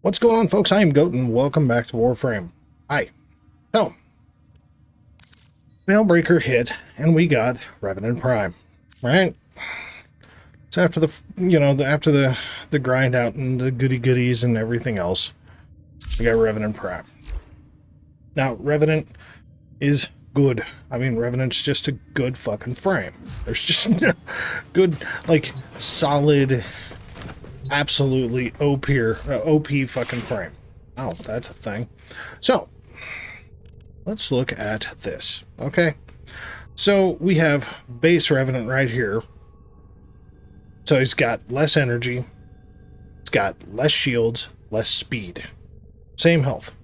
What's going on, folks? I am Goat, and welcome back to Warframe. Hi. So, Veilbreaker hit, and we got Revenant Prime, right? So after the grind out and the goodies and everything else, we got Revenant Prime. Now, Revenant is good. I mean, Revenant's just a good fucking frame. There's just no good, like, solid, absolutely OP fucking frame. Oh, that's a thing. So, let's look at this, okay? So, we have base Revenant right here. So, he's got less energy, he's got less shields, less speed. Same health.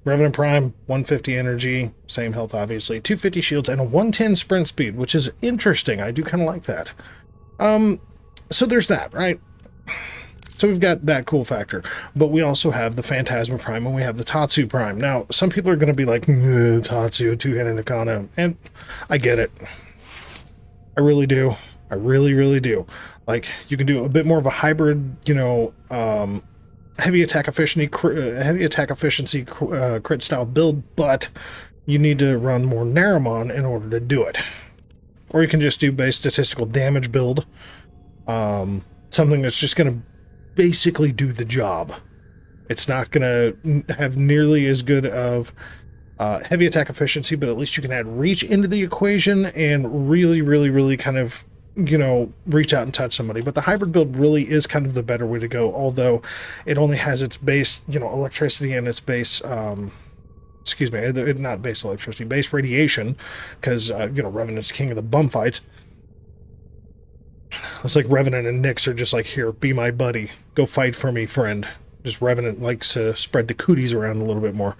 Revenant Prime, 150 energy, same health obviously, 250 shields, and a 110 sprint speed, which is interesting. I do kind of like that. So there's that, right? So we've got that cool factor, but we also have the Phantasma Prime and we have the Tatsu Prime. Now, some people are going to be like, Tatsu, two-handed Nakana, and I get it. I really do. I really, really do. Like, you can do a bit more of a hybrid, heavy attack efficiency, crit style build, but you need to run more Naramon in order to do it. Or you can just do base statistical damage build. Something that's just going to basically do the job. It's not going to have nearly as good of heavy attack efficiency, but at least you can add reach into the equation and really, really, really kind of, reach out and touch somebody. But the hybrid build really is kind of the better way to go, although it only has its base, electricity and its base, not base electricity, base radiation, because, Revenant's king of the bum fights. It's like Revenant and Nyx are just like, here, be my buddy. Go fight for me, friend. Just Revenant likes to spread the cooties around a little bit more.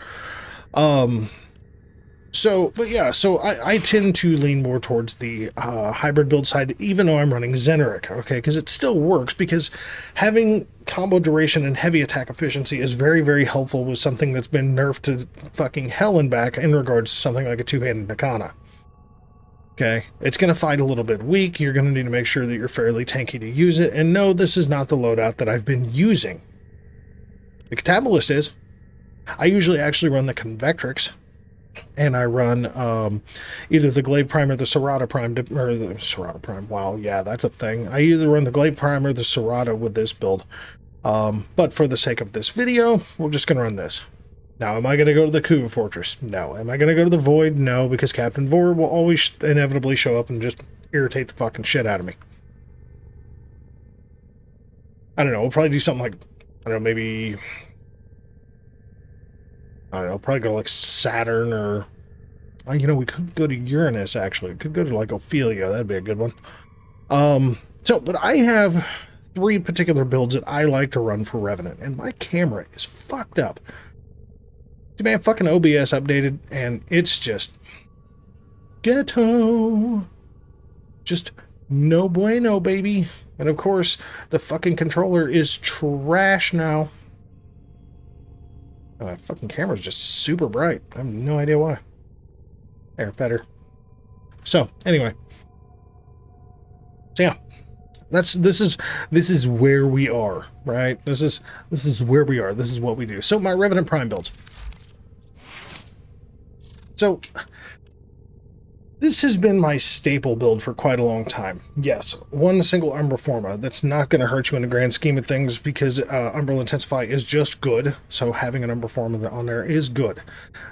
So I tend to lean more towards the hybrid build side, even though I'm running Zeneric, okay? Because it still works, because having combo duration and heavy attack efficiency is very, very helpful with something that's been nerfed to fucking hell and back in regards to something like a two-handed Nakana. Okay, it's going to fight a little bit weak. You're going to need to make sure that you're fairly tanky to use it. And no, this is not the loadout that I've been using. The Catabolist is. I usually actually run the Convectrix. And I run either the Glaive Prime or the Serrata Prime. Or the Serrata Prime. Wow, yeah, that's a thing. I either run the Glaive Prime or the Serrata with this build. But for the sake of this video, we're just going to run this. Now, am I going to go to the Kuva Fortress? No. Am I going to go to the Void? No, because Captain Vor will always inevitably show up and just irritate the fucking shit out of me. I don't know. We'll probably do something like, maybe... probably go like Saturn or... we could go to Uranus, actually. We could go to, like, Ophelia. That'd be a good one. But I have 3 particular builds that I like to run for Revenant, and my camera is fucked up. Man, fucking OBS updated, and it's just ghetto. Just no bueno, baby. And of course, the fucking controller is trash now. My fucking camera's just super bright. I have no idea why. There, better. So, anyway. So yeah. This is where we are, right? This is where we are. This is what we do. So my Revenant Prime builds. So, this has been my staple build for quite a long time. Yes, one single Umbra Forma. That's not going to hurt you in the grand scheme of things, because Umbral Intensify is just good. So having an Umbra Forma on there is good.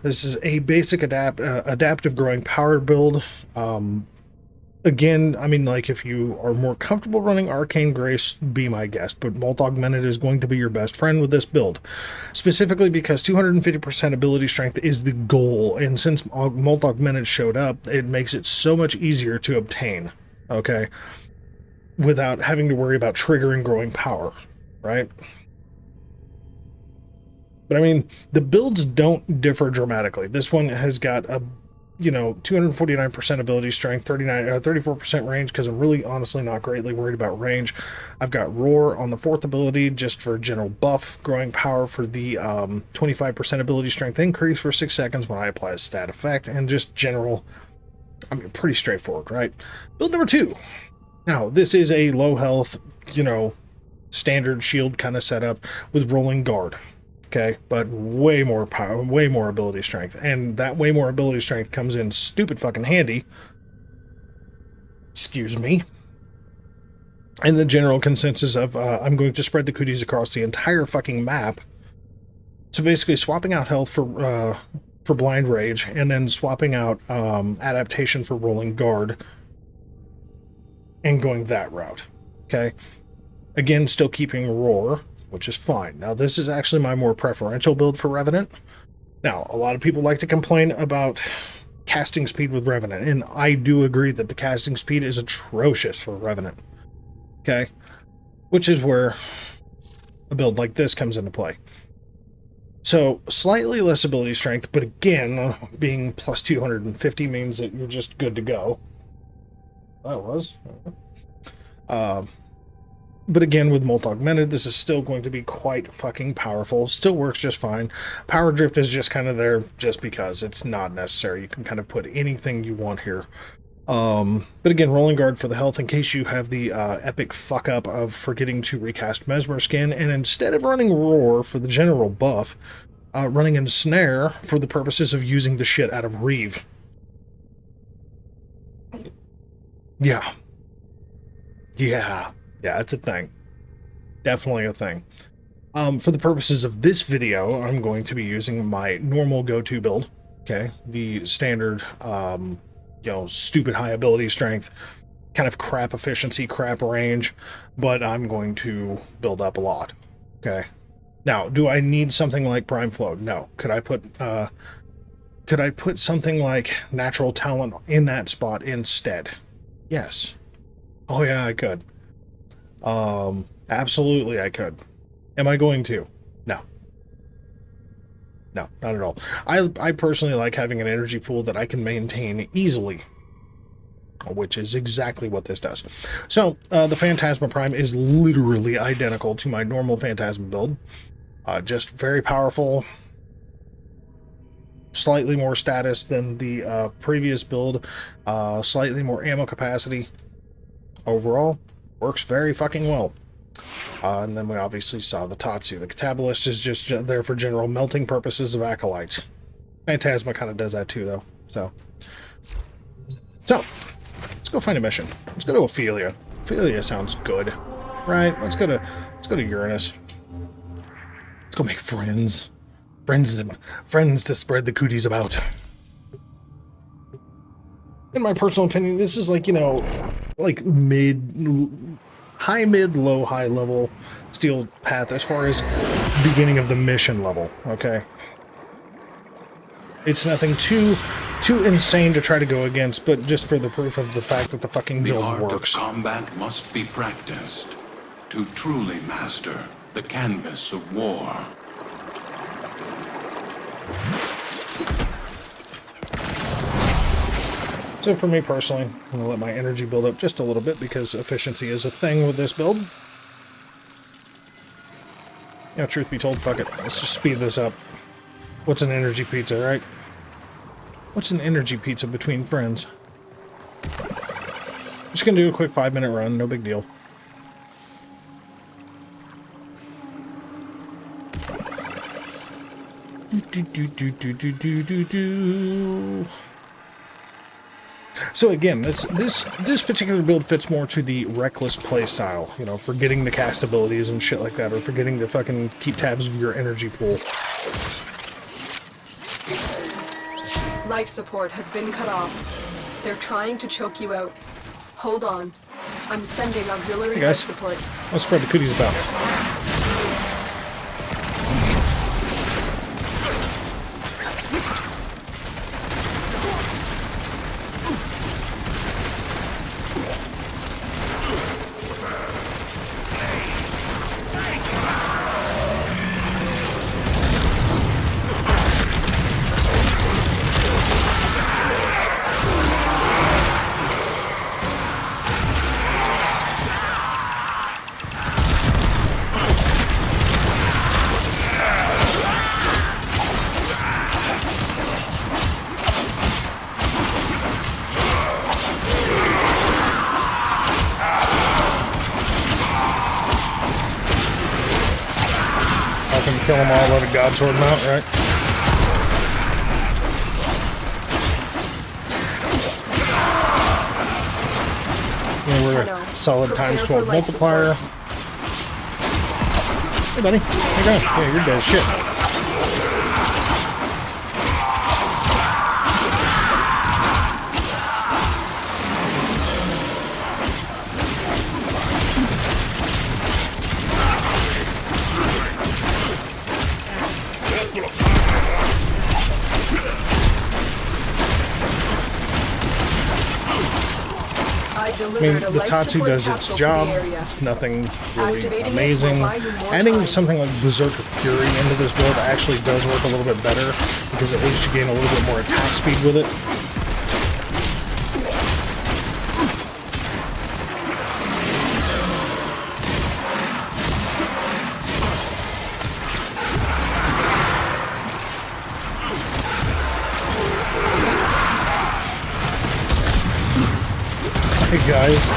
This is a basic adaptive growing power build. Again, I mean, like, if you are more comfortable running Arcane Grace, be my guest, but Molt Augmented is going to be your best friend with this build. Specifically because 250% ability strength is the goal, and since Molt Augmented showed up, it makes it so much easier to obtain, okay? Without having to worry about triggering growing power, right? But I mean, the builds don't differ dramatically. This one has got a 249% ability strength, 34% range, because I'm really honestly not greatly worried about range. I've got Roar on the 4th ability just for general buff, growing power for the 25% ability strength increase for 6 seconds when I apply a stat effect, and just general, pretty straightforward, right? Build number 2. Now, this is a low health, standard shield kind of setup with rolling guard. Okay, but way more power, way more ability strength. And that way more ability strength comes in stupid fucking handy. Excuse me. And the general consensus of I'm going to spread the cooties across the entire fucking map. So basically swapping out health for Blind Rage, and then swapping out adaptation for rolling guard, and going that route. Okay? Again, still keeping Roar, which is fine. Now, this is actually my more preferential build for Revenant. Now, a lot of people like to complain about casting speed with Revenant, and I do agree that the casting speed is atrocious for Revenant. Okay? Which is where a build like this comes into play. So, slightly less ability strength, but again, being plus 250 means that you're just good to go. That was. But again, with Molt Augmented, this is still going to be quite fucking powerful. Still works just fine. Power Drift is just kind of there just because it's not necessary. You can kind of put anything you want here. But again, Rolling Guard for the health in case you have the epic fuck up of forgetting to recast Mesmer Skin, and instead of running Roar for the general buff, running Ensnare for the purposes of using the shit out of Reeve. Yeah. Yeah, it's a thing. Definitely a thing. For the purposes of this video, I'm going to be using my normal go-to build. Okay, the standard, stupid high ability strength, kind of crap efficiency, crap range, but I'm going to build up a lot. Okay. Now, do I need something like Prime Flow? No. Could I put something like Natural Talent in that spot instead? Yes. Oh yeah, I could. Absolutely I could. Am I going to? No. No, not at all. I personally like having an energy pool that I can maintain easily, which is exactly what this does. So, the Phantasma Prime is literally identical to my normal Phantasma build. Just very powerful, slightly more status than the previous build, slightly more ammo capacity. Overall, works very fucking well. And then we obviously saw the Tatsu. The Catabolist is just there for general melting purposes of acolytes. Phantasma kind of does that too, though. So, let's go find a mission. Let's go to Ophelia. Ophelia sounds good, right? Let's go to Uranus. Let's go make friends. Friends to spread the cooties about. In my personal opinion, this is like, like high mid, low high level steel path as far as beginning of the mission level, okay? It's nothing too insane to try to go against, but just for the proof of the fact that the fucking build works. The art of combat must be practiced to truly master the canvas of war. So for me personally, I'm going to let my energy build up just a little bit because efficiency is a thing with this build. Truth be told, fuck it. Let's just speed this up. What's an energy pizza, right? What's an energy pizza between friends? Just going to do a quick 5-minute run, no big deal. So again, this particular build fits more to the reckless playstyle, forgetting to cast abilities and shit like that, or forgetting to fucking keep tabs of your energy pool. Life support has been cut off. They're trying to choke you out. Hold on. I'm sending auxiliary life support. Let's spread the cooties about. fucking kill them all, let a god sword them out, right? Yeah, we're a solid times 12 multiplier. Hey, buddy. How you going? Yeah, you're dead as shit. I mean, the Tatsu does its job. It's nothing really amazing. Adding something like Berserker Fury into this build actually does work a little bit better, because at least you gain a little bit more attack speed with it. Hey guys.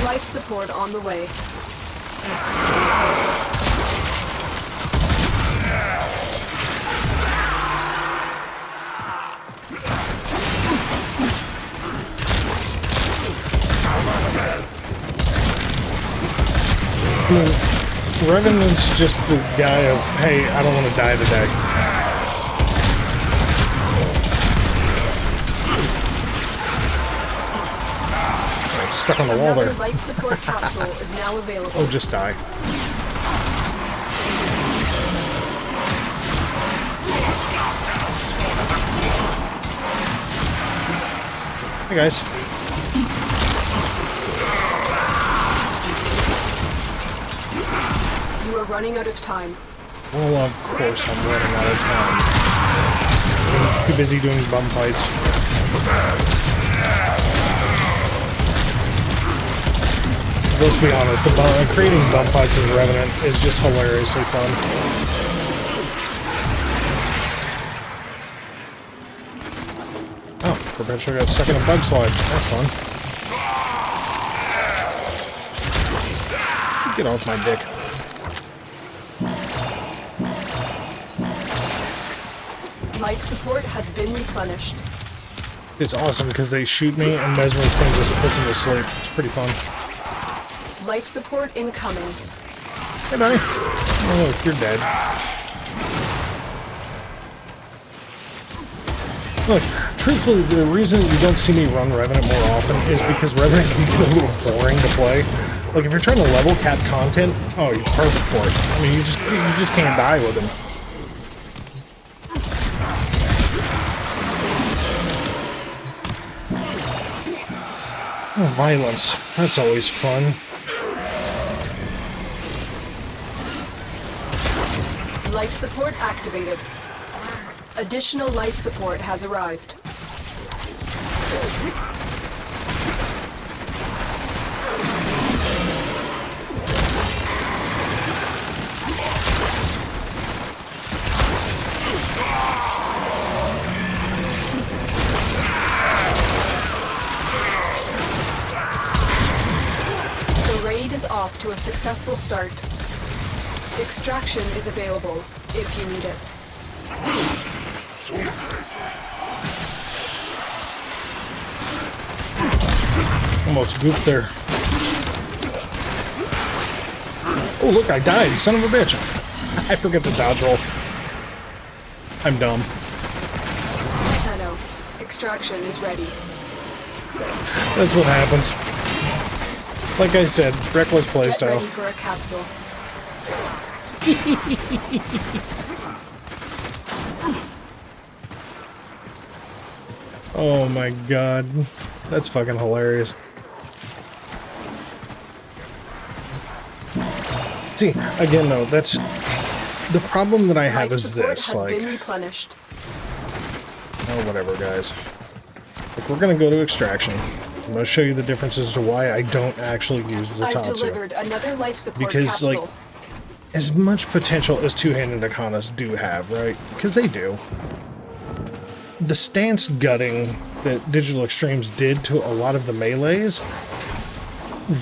Life support on the way. I mean, Revenant's just the guy of, hey, I don't want to die today. It's stuck on the wall there. Another life support capsule is now available. Oh, just die. Hey guys. You are running out of time. Well, of course I'm running out of time. I'm too busy doing bum fights. Let's be honest, creating bum fights as Revenant is just hilariously fun. Oh, Perpetual got stuck in a bug slide. That's fun. Get off my dick. Life support has been replenished. It's awesome because they shoot me and Mesmer's thing just puts them to sleep. It's pretty fun. Life support incoming. Hey, buddy. Oh, look, you're dead. Look, truthfully, the reason you don't see me run Revenant more often is because Revenant can get a little boring to play. Like, if you're trying to level cap content, oh, you're perfect for it. I mean, you just can't die with him. Oh, violence. That's always fun. Life support activated. Additional life support has arrived. The raid is off to a successful start. Extraction is available if you need it. Almost gooped there. Oh, look, I died, son of a bitch. I forget the dodge roll. I'm dumb. Tenno, extraction is ready. That's what happens. Like I said, reckless Get playstyle. ready for a capsule. Oh my god. That's fucking hilarious. See, again though, that's The problem that I have Life is support this, has like, been replenished. oh, whatever, guys. Like, we're gonna go to extraction. I'm gonna show you the differences to why I don't actually use the I've Tatsu. delivered another life support Because, capsule. like, as much potential as two-handed Akanas do have, right? Because they do. The stance gutting that Digital Extremes did to a lot of the melees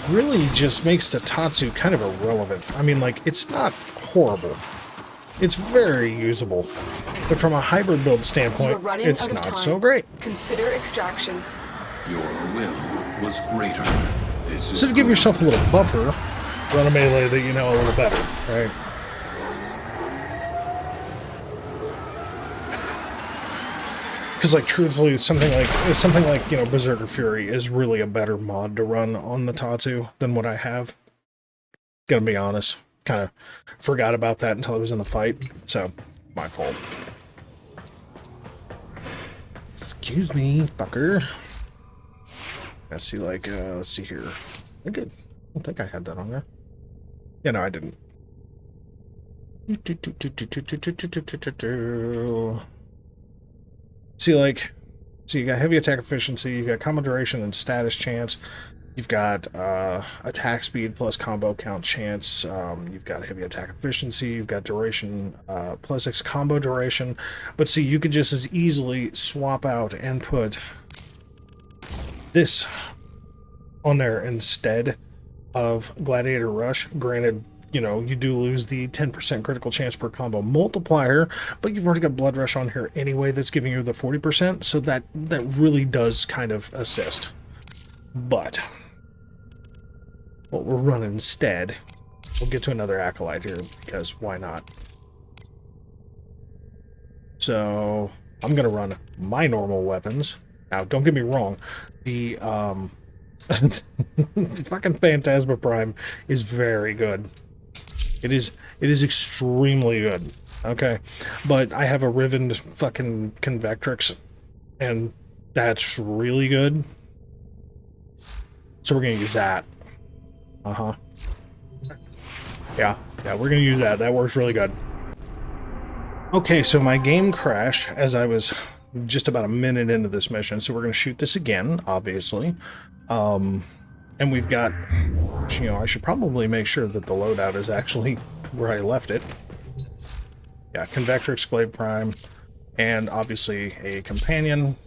really just makes the Tatsu kind of irrelevant. I mean, like, it's not horrible. It's very usable. But from a hybrid build You are standpoint, running it's out of not time. so great. Consider extraction. Your will was greater. This is So to give good. yourself a little buffer, run a melee that you know a little better, right? Because, like, truthfully, something like you know, Berserker Fury is really a better mod to run on the Tatsu than what I have. Gonna be honest, kind of forgot about that until I was in the fight, so my fault. Excuse me, fucker. Let's see, like, let's see here. I don't think I had that on there. Yeah, no, I didn't. See, like, so you got heavy attack efficiency, you got combo duration and status chance, you've got attack speed plus combo count chance, you've got heavy attack efficiency, you've got duration plus X combo duration, but see, you could just as easily swap out and put this on there instead of Gladiator Rush. Granted, you know, you do lose the 10% critical chance per combo multiplier, but you've already got Blood Rush on here anyway that's giving you the 40%, so that really does kind of assist. But what we're running instead, we'll get to another Acolyte here, because why not? So I'm going to run my normal weapons. Now, don't get me wrong, the fucking Phantasma Prime is very good. It is extremely good. Okay. But I have a Revenant fucking Convectrix, and that's really good. So we're gonna use that. Uh-huh. Yeah, we're gonna use that. That works really good. Okay, so my game crashed as I was just about a minute into this mission, so we're gonna shoot this again, obviously. And we've got, you know, I should probably make sure that the loadout is actually where I left it. Yeah, Convectrix, Glaive Prime, and obviously a companion.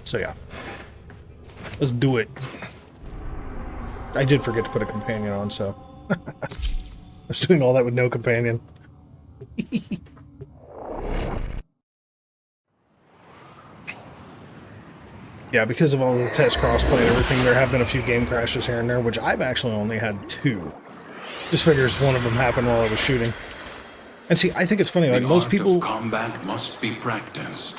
So yeah, let's do it. I did forget to put a companion on, so I was doing all that with no companion. Yeah, because of all the test crossplay and everything, there have been a few game crashes here and there, which I've actually only had 2. Just figures one of them happened while I was shooting. And see, I think it's funny, like most people... The art of combat must be practiced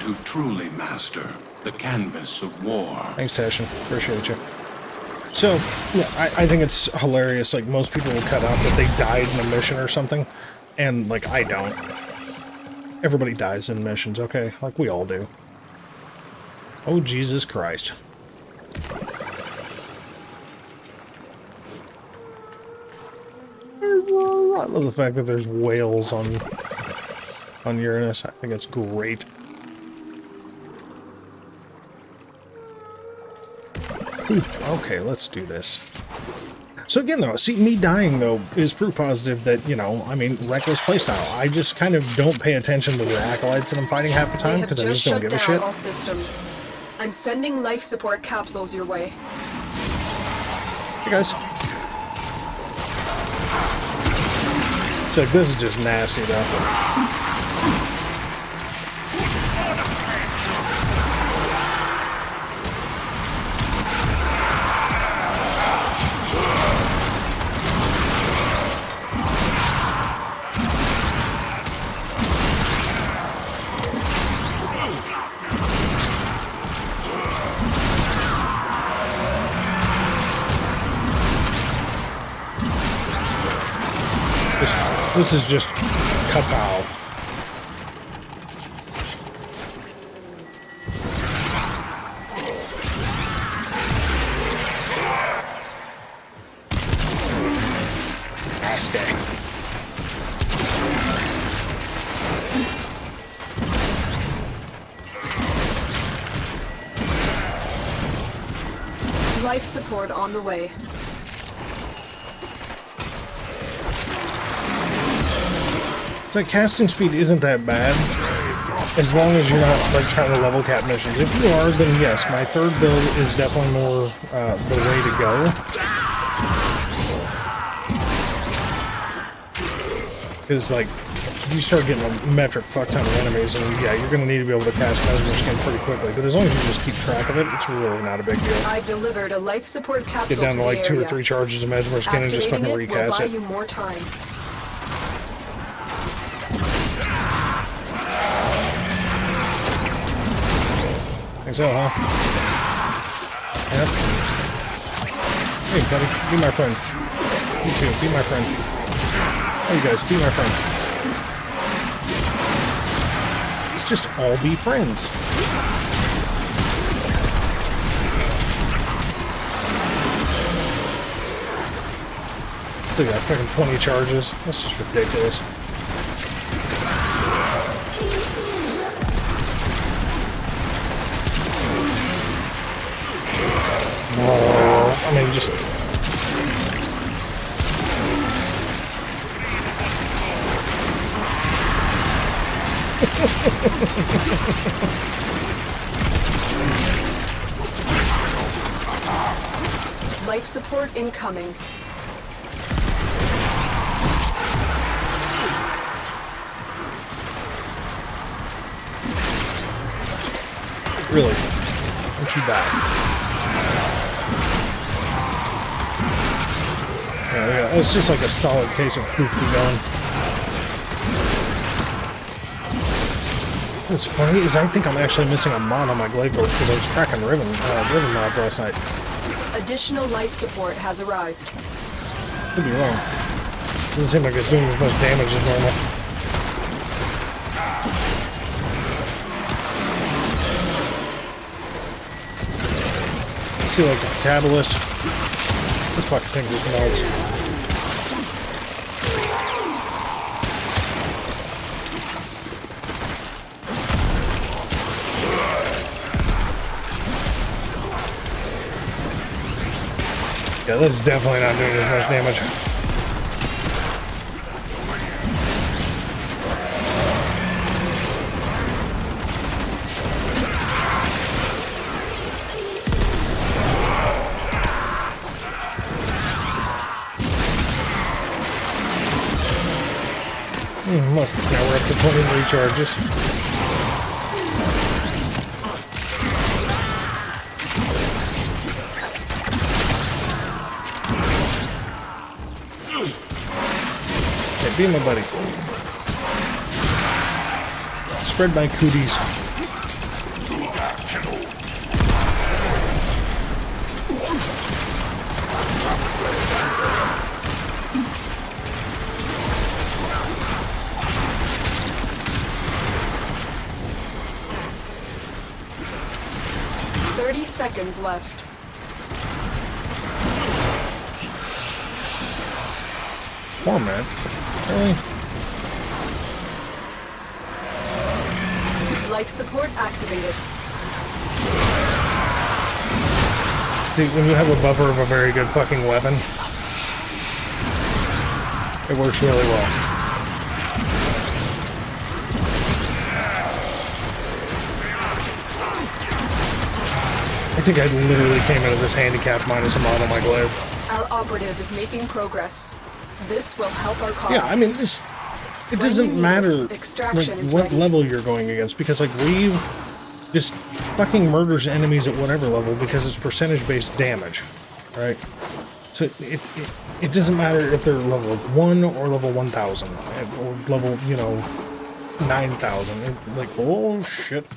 to truly master the canvas of war. Thanks, Tashin. Appreciate you. So, yeah, I think it's hilarious. Like, most people will cut out that they died in a mission or something, and, like, I don't. Everybody dies in missions, okay? Like, we all do. Oh, Jesus Christ. I love the fact that there's whales on Uranus. I think it's great. Oof. Okay, let's do this. So again, though, see, me dying, though, is proof positive that, you know, I mean, reckless playstyle. I just kind of don't pay attention to the acolytes that I'm fighting half the time, because I just don't give a shit. All systems. I'm sending life support capsules your way. Hey, guys. It's like, this is just nasty, though. This is just kapow. Nasty. Life support on the way. It's like casting speed isn't that bad, as long as you're not like trying to level cap missions. If you are, then yes, my third build is definitely more the way to go. Because like, you start getting a metric fuck ton of enemies, and yeah, you're going to need to be able to cast Mesmer Skin pretty quickly. But as long as you just keep track of it, it's really not a big deal. I've delivered a life support capsule. Get down to like the 2 or area. 3 charges of Mesmer Skin and just fucking Activating it will recast buy it. you more time. Think so, huh? Yep. Hey, buddy, be my friend. You too, be my friend. Hey, you guys, be my friend. Let's just all be friends. Still got fucking 20 charges. That's just ridiculous. I mean, just... Life support incoming. Really? Don't you die? Yeah, it's just like a solid case of poop going. What's funny is I think I'm actually missing a mod on my glaive board because I was cracking ribbon mods last night. Additional life support has arrived. Could be wrong. Doesn't seem like it's doing as much damage as normal. See, like a catalyst. This fucking thing just melts. Yeah, that's definitely not doing as much damage. Look, now we're up to 20 recharges. Hey, be my buddy. Spread my cooties. 30 seconds left. Format? Really? Life support activated. See, when you have a buffer of a very good fucking weapon, it works really well. I think I literally came into this handicap minus a mod on my glaive. Our operative is making progress. This will help our cause. Yeah, I mean, it doesn't matter Extraction like, is what ready. level you're going against, because like Weave just fucking murders enemies at whatever level because it's percentage-based damage, right? So it doesn't matter if they're level 1 or level 1000 or level, 9,000. Like, oh shit.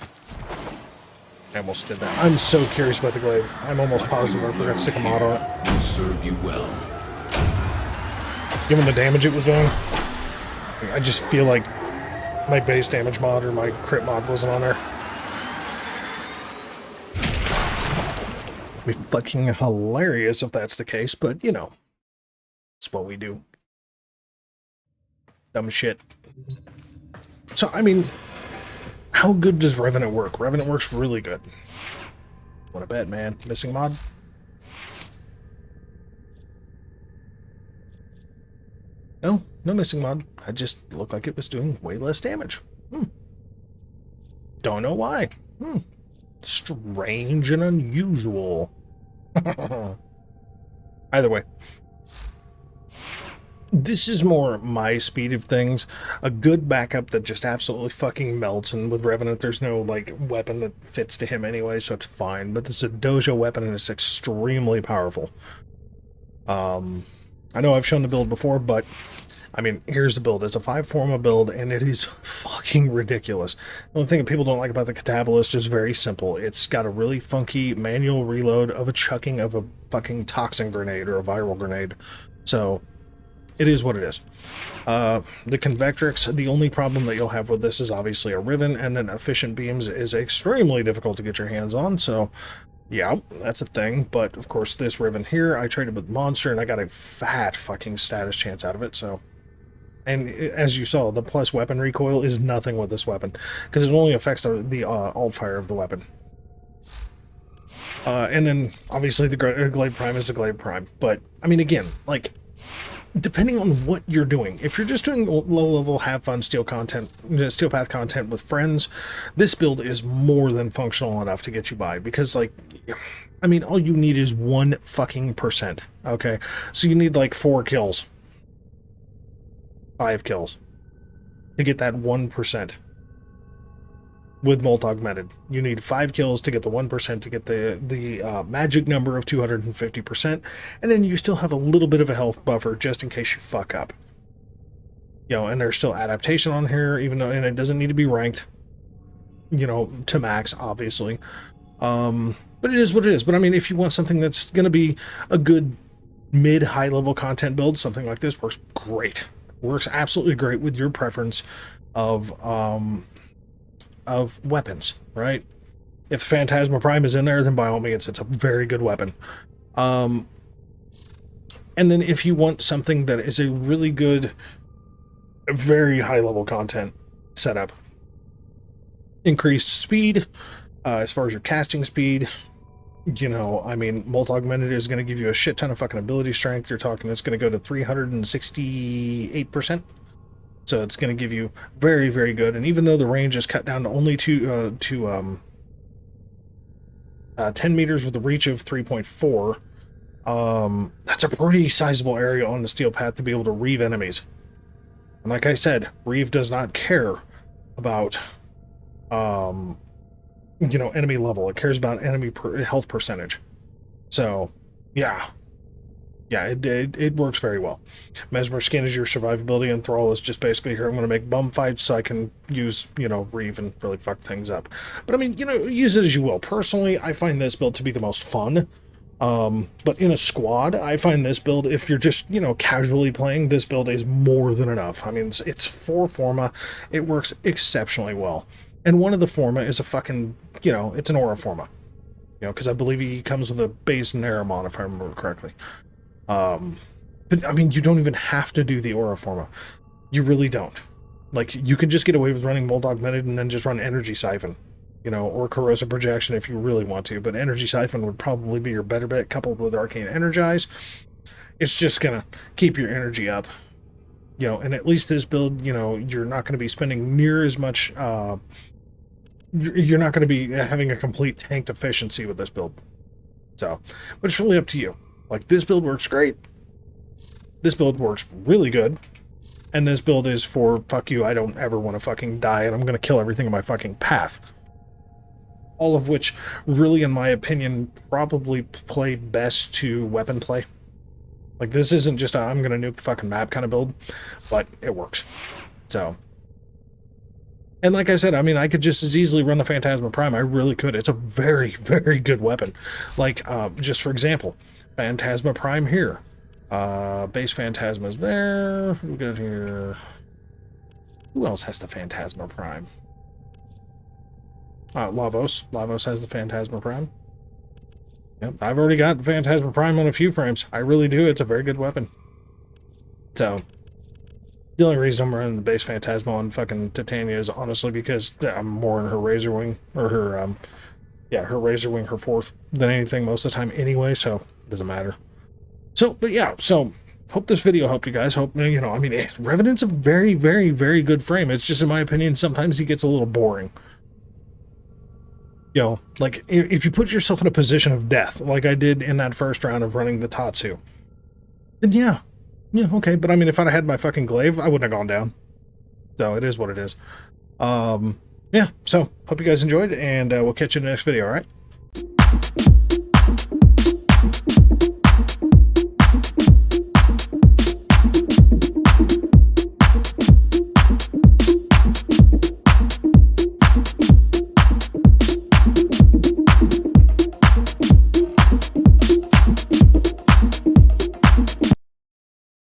I almost did that. I'm so curious about the glaive. I'm almost positive I forgot to stick a mod on it. Will serve you well. Given the damage it was doing, I just feel like my base damage mod or my crit mod wasn't on there. It'd be fucking hilarious if that's the case, but it's what we do. Dumb shit. So, I mean, how good does Revenant work? Revenant works really good. What a bet, man. Missing mod? No, no missing mod. I just looked like it was doing way less damage. Don't know why. Strange and unusual. Either way. This is more my speed of things. A good backup that just absolutely fucking melts, and with Revenant there's no like weapon that fits to him anyway, so it's fine. But this is a dojo weapon and it's extremely powerful. I know I've shown the build before, but I mean, here's the build. It's a 5-forma build, and it is fucking ridiculous. The only thing that people don't like about the Catabolist is very simple. It's got a really funky manual reload of a chucking of a fucking toxin grenade or a viral grenade. So, it is what it is. The Convectrix, the only problem that you'll have with this is obviously a Riven, and then efficient beams is extremely difficult to get your hands on, so yeah, that's a thing. But of course, this Riven here, I traded with Monster, and I got a fat fucking status chance out of it, so... And as you saw, the plus weapon recoil is nothing with this weapon, because it only affects the alt fire of the weapon. And then, obviously, the Glade Prime is the Glade Prime. But, I mean, again, like, depending on what you're doing, if you're just doing low-level, have-fun steel path content with friends, this build is more than functional enough to get you by, because, like, I mean, all you need is 1 fucking %, okay? So you need, like, 4 kills. 5 kills to get that 1%. With Molt Augmented, you need 5 kills to get the 1% to get the magic number of 250%, and then you still have a little bit of a health buffer just in case you fuck up. You know, and there's still adaptation on here, even though, and it doesn't need to be ranked, you know, to max, obviously. But it is what it is. But I mean, if you want something that's going to be a good mid-high level content build, something like this works great. Works absolutely great with your preference of weapons, right? If the Phantasma Prime is in there, then by all means, it's a very good weapon. And then if you want something that is a really good, very high-level content setup, increased speed, as far as your casting speed, you know, I mean, Molt Augmented is going to give you a shit ton of fucking ability strength. You're talking it's going to go to 368%. So it's going to give you very, very good. And even though the range is cut down to only 10 meters with a reach of 3.4, that's a pretty sizable area on the steel path to be able to reave enemies. And like I said, reave does not care about you know, enemy level. It cares about enemy health percentage. So, yeah. Yeah, it works very well. Mesmer Skin is your survivability, and Thrall is just basically here. I'm going to make bum fights so I can use, you know, reave and really fuck things up. But I mean, you know, use it as you will. Personally, I find this build to be the most fun. But in a squad, I find this build, if you're just, you know, casually playing, this build is more than enough. I mean, it's 4 forma. It works exceptionally well. And one of the forma is a fucking, you know, it's an aura forma. You know, because I believe he comes with a base Naramon, if I remember correctly. But, I mean, you don't even have to do the aura forma. You really don't. Like, you can just get away with running Molt Augmented and then just run Energy Siphon. You know, or Corrosive Projection if you really want to. But Energy Siphon would probably be your better bet, coupled with Arcane Energize. It's just gonna keep your energy up. You know, and at least this build, you know, you're not going to be spending near as much... You're not going to be having a complete tanked efficiency with this build. So, but it's really up to you. Like, this build works great. This build works really good. And this build is for, fuck you, I don't ever want to fucking die, and I'm going to kill everything in my fucking path. All of which, really, in my opinion, probably play best to weapon play. Like, this isn't just a, I'm going to nuke the fucking map kind of build, but it works. So... And like I said, I mean, I could just as easily run the Phantasma Prime. I really could. It's a very, very good weapon. Like, just for example, Phantasma Prime here. Base Phantasma's there. We got here... Who else has the Phantasma Prime? Lavos. Lavos has the Phantasma Prime. Yep, I've already got the Phantasma Prime on a few frames. I really do. It's a very good weapon. So... The only reason I'm running the base Phantasma on fucking Titania is honestly because I'm more in her Razor Wing, or her, her Razor Wing, her 4th, than anything most of the time anyway, so it doesn't matter. So, but yeah, so, hope this video helped you guys. Hope, you know, I mean, Revenant's a very, very, very good frame. It's just, in my opinion, sometimes he gets a little boring. You know, like, if you put yourself in a position of death, like I did in that first round of running the Tatsu, then yeah, okay. But I mean, if I'd had my fucking glaive, I wouldn't have gone down. So it is what it is. Yeah, so hope you guys enjoyed, and we'll catch you in the next video, all right?